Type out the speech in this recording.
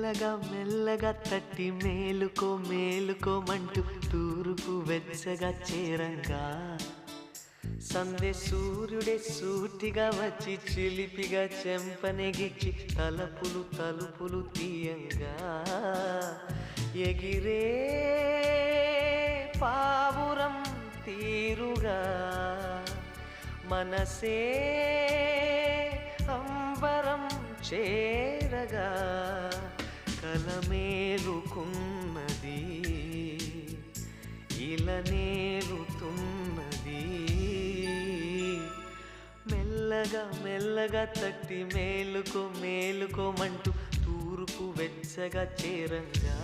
మెల్లగా మెల్లగా తట్టి మేలుకో మేలుకోమంటూ తూర్పు వెచ్చగా చేరంగా సందే సూర్యుడే సూటిగా వచ్చి చిలిపిగా చెంపనెగిచ్చి తలుపులు తలుపులు తీయంగా ఎగిరే పావురం తీరుగా మనసే అంబరం చేరగా కలమేలుకున్నది ఇలనేలుతున్నది మెల్లగా మెల్లగా తట్టి మేలుకో మేలుకోమంటూ తూర్పు వెచ్చగా చేరంగా